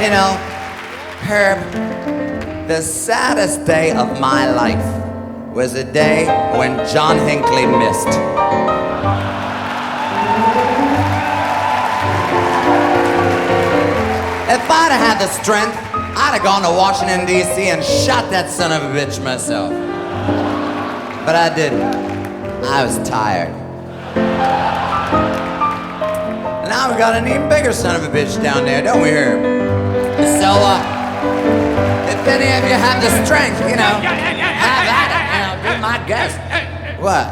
You know, Herb, the saddest day of my life was the day when John Hinckley missed. If I'd have had the strength, I'd have gone to Washington, D.C. and shot that son of a bitch myself. But I didn't. I was tired. Now we got an even bigger son of a bitch down there, don't we, Herb? So, if any of you have the strength, you know, have at it, you know, be my guest. What?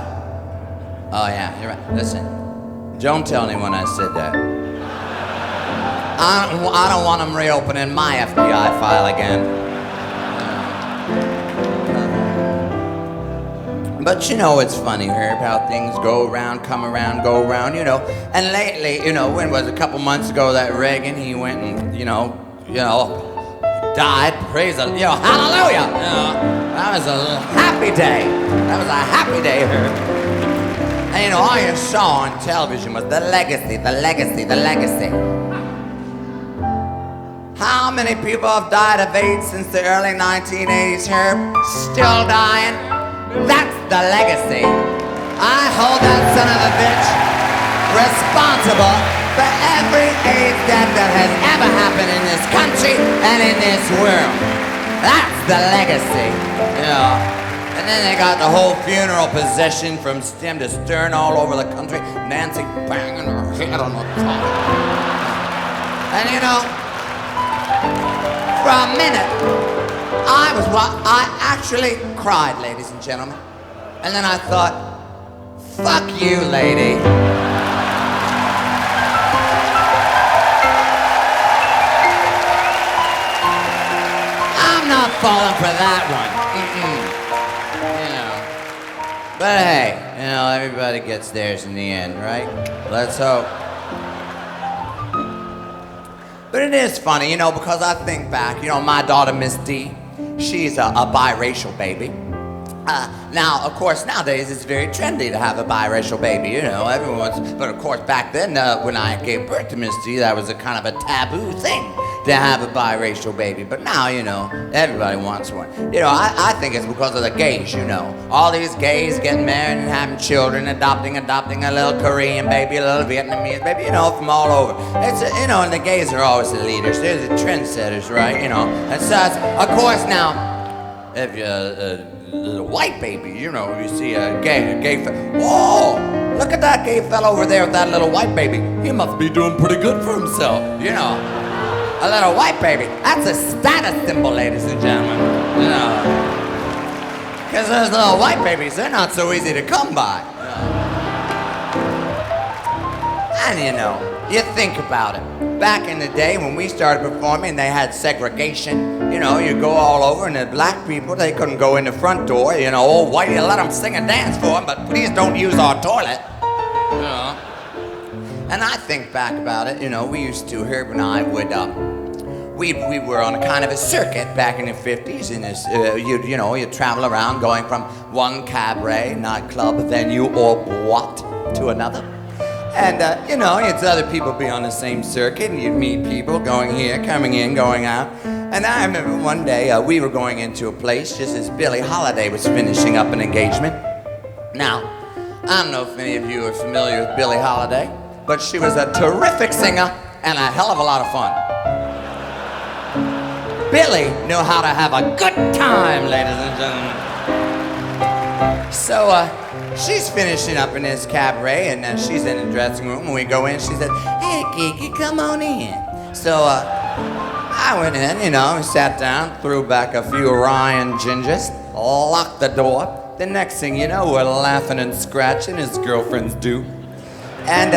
Oh, yeah, you're right. Listen, don't tell anyone I said that. I don't want them reopening my FBI file again. But you know it's funny, Herb, how things go around, come around, go around, you know. And lately, you know, when was it, a couple months ago that Reagan, he went and, you know, died, praise the, you know, hallelujah. You know, that was a happy day. That was a happy day, Herb. And you know, all you saw on television was the legacy, the legacy, the legacy. How many people have died of AIDS since the early 1980s, Herb? Still dying? That's the legacy. I hold that son of a bitch responsible for every AIDS death that has ever happened in this country and in this world. That's the legacy. You know. And then they got the whole funeral procession from stem to stern all over the country. Nancy banging her head on the top. And you know, for a minute, I actually cried, ladies and gentlemen. And then I thought, fuck you, lady. I'm not falling for that one. You know. But hey, you know, everybody gets theirs in the end, right? Let's hope. But it is funny, you know, because I think back, you know, my daughter, Miss D, she's a biracial baby. Now, of course, nowadays it's very trendy to have a biracial baby, you know, but of course back then, when I gave birth to Miss D, that was a kind of a taboo thing to have a biracial baby. But now, you know, everybody wants one. You know, I think it's because of the gays, you know. All these gays getting married and having children, adopting a little Korean baby, a little Vietnamese baby, you know, from all over. It's, you know, and the gays are always the leaders. They're the trendsetters, right, you know. And so, of course, now, if you're a white baby, you know, you see a gay fellow. Whoa, look at that gay fellow over there with that little white baby. He must be doing pretty good for himself, you know. A little white baby, that's a status symbol, ladies and gentlemen, you know. Because those little white babies, they're not so easy to come by. You know. And you know, you think about it. Back in the day when we started performing, they had segregation. You know, you go all over, and the black people, they couldn't go in the front door. You know, oh, why do you let them sing and dance for them? But please don't use our toilet. You know. And I think back about it. You know, we used to, Herb and I would, we were on a kind of a circuit back in the 50s. In this, you'd travel around, going from one cabaret, nightclub, venue, or boîte to another. And, you know, you'd other people be on the same circuit, and you'd meet people going here, coming in, going out. And I remember one day we were going into a place just as Billie Holiday was finishing up an engagement. Now, I don't know if any of you are familiar with Billie Holiday, but she was a terrific singer and a hell of a lot of fun. Billie knew how to have a good time, ladies and gentlemen. So, she's finishing up in this cabaret, and she's in the dressing room. When we go in, she said, "Hey, Kiki, come on in." So I went in, you know, and sat down, threw back a few Ryan gingers, locked the door. The next thing you know, we're laughing and scratching, as girlfriends do. And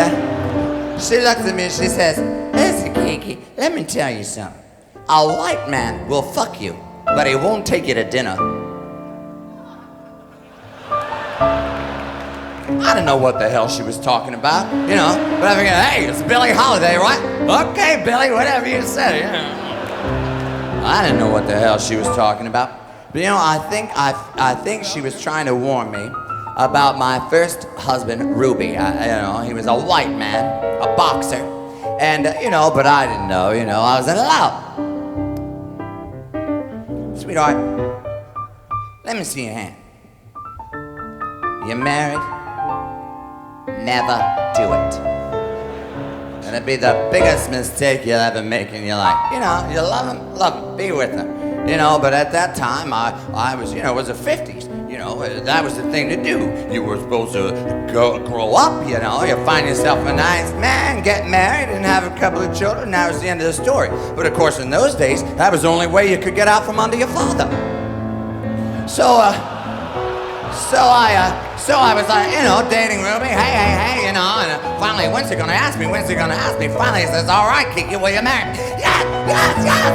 she looks at me and she says, "Listen, Kiki, let me tell you something. A white man will fuck you, but he won't take you to dinner." I didn't know what the hell she was talking about, you know, but I figured, hey, it's Billie Holiday, right? Okay, Billie, whatever you say, you know. I didn't know what the hell she was talking about. But you know, I think she was trying to warn me about my first husband, Ruby. You know, he was a white man, a boxer. And, but I didn't know, I was in love. Sweetheart, let me see your hand. You married? Never do it. It'd be the biggest mistake you'll ever make in your life. You love him, be with him. But at that time, I was, it was the 50s. That was the thing to do. You were supposed to grow up, you find yourself a nice man, get married, and have a couple of children. That was the end of the story. But of course, in those days, that was the only way you could get out from under your father. So I was like, dating Ruby, hey, and finally, when's he gonna ask me? Finally, he says, all right, Kiki, will you marry me? Yes,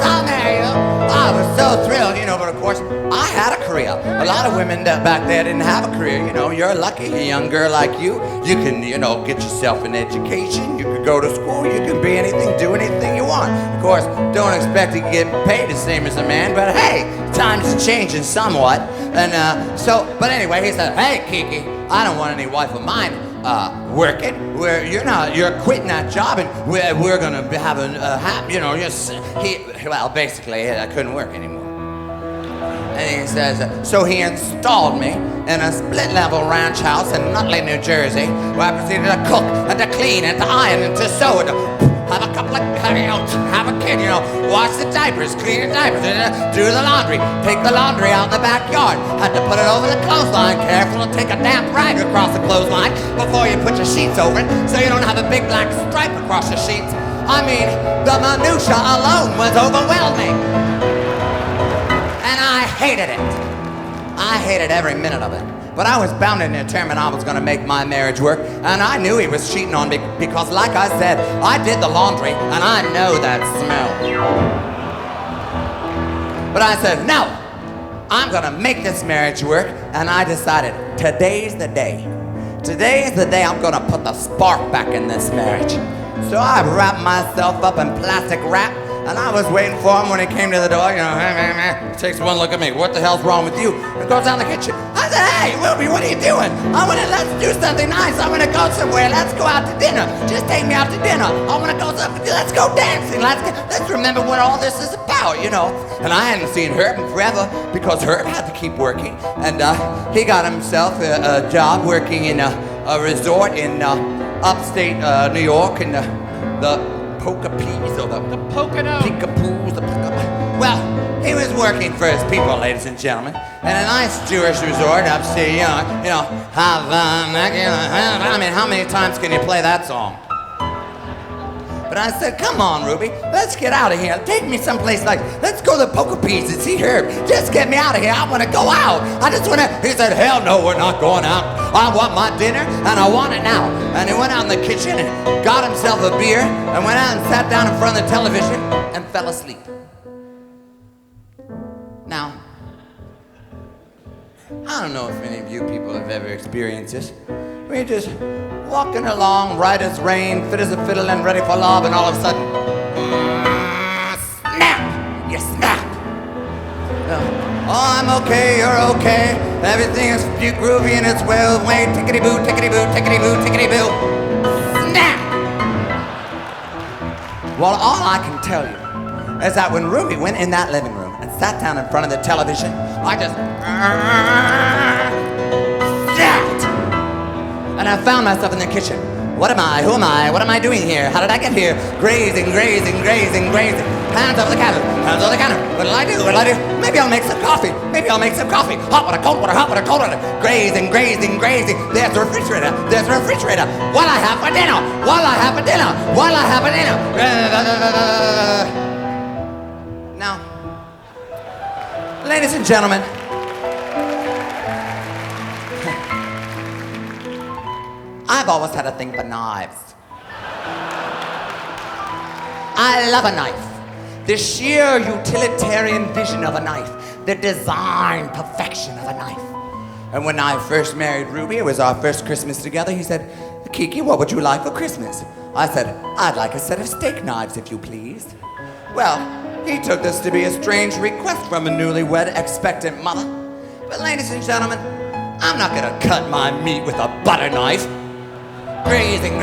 I'll marry you. I was so thrilled, but of course, I had a career. A lot of women back there didn't have a career, you're lucky, a young girl like you can, get yourself an education, you could go to school, you can be anything, do anything you want. Of course, don't expect to get paid the same as a man, but hey, times are changing somewhat. And but anyway, he said, hey, Kiki, I don't want any wife of mine working. You're quitting that job, and we're gonna be having basically, I couldn't work anymore. And he says, so he installed me in a split-level ranch house in Nutley, New Jersey, where I proceeded to cook and to clean and to iron and to sew and to have a couple of, have a kid, wash the diapers, clean the diapers, do the laundry, take the laundry out in the backyard, had to put it over the clothesline, careful to take a damp rag across the clothesline before you put your sheets over it, so you don't have a big black stripe across your sheets. I mean, the minutia alone was overwhelming. And I hated it. I hated every minute of it. But I was bound and determined I was going to make my marriage work, and I knew he was cheating on me because, like I said, I did the laundry, and I know that smell. But I said, no, I'm going to make this marriage work, and I decided today's the day. Today is the day I'm going to put the spark back in this marriage. So I wrapped myself up in plastic wrap, and I was waiting for him when he came to the door, takes one look at me, what the hell's wrong with you? And goes down the kitchen. I said, hey, Ruby, what are you doing? Let's do something nice. I want to go somewhere. Let's go out to dinner. Just take me out to dinner. Let's go dancing. Let's remember what all this is about, And I hadn't seen Herb in forever because Herb had to keep working. And he got himself a job working in a resort in upstate New York in the Pocapees or the Pocono. Peekapoos. Well, he was working for his people, ladies and gentlemen, in a nice Jewish resort upstate. I mean, how many times can you play that song? But I said, come on, Ruby, let's get out of here. Take me someplace let's go to the Pocapees and see Herb. Just get me out of here. I want to go out. He said, hell no, we're not going out. I want my dinner, and I want it now. And he went out in the kitchen and got himself a beer and went out and sat down in front of the television and fell asleep. Now, I don't know if any of you people have ever experienced this. We're just walking along, right as rain, fit as a fiddle and ready for love, and all of a sudden, snap! You snap! Oh, I'm okay, you're okay. Everything is groovy and it's well way. Tickety-boo, tickety-boo, tickety-boo, tickety-boo. Snap! Well, all I can tell you is that when Ruby went in that living room and sat down in front of the television, I just snapped! And I found myself in the kitchen. What am I? Who am I? What am I doing here? How did I get here? Grazing. Hands over the counter. What'll I do? Maybe I'll make some coffee. Hot water, cold water, cold water. Grazing. There's the refrigerator. What'll I have for dinner? Now, ladies and gentlemen, I've always had a thing for knives. I love a knife. The sheer utilitarian vision of a knife. The design perfection of a knife. And when I first married Ruby, it was our first Christmas together, he said, Kiki, what would you like for Christmas? I said, I'd like a set of steak knives, if you please. Well, he took this to be a strange request from a newlywed expectant mother. But ladies and gentlemen, I'm not gonna cut my meat with a butter knife. Grazing.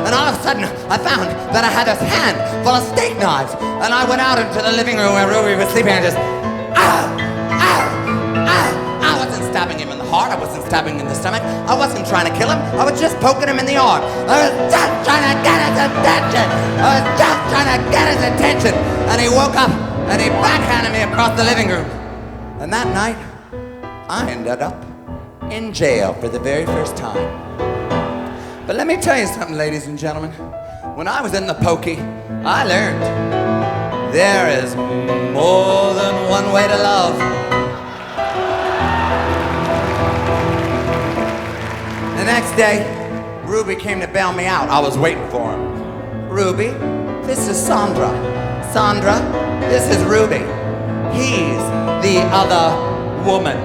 And all of a sudden, I found that I had this hand full of steak knives. And I went out into the living room where Ruby was sleeping and just, I wasn't stabbing him in the heart. I wasn't stabbing him in the stomach. I wasn't trying to kill him. I was just poking him in the arm. I was just trying to get his attention. And he woke up and he backhanded me across the living room. And that night, I ended up in jail for the very first time. But let me tell you something, ladies and gentlemen. When I was in the pokey, I learned there is more than one way to love. The next day, Ruby came to bail me out. I was waiting for him. Ruby, this is Sandra. Sandra, this is Ruby. He's the other woman.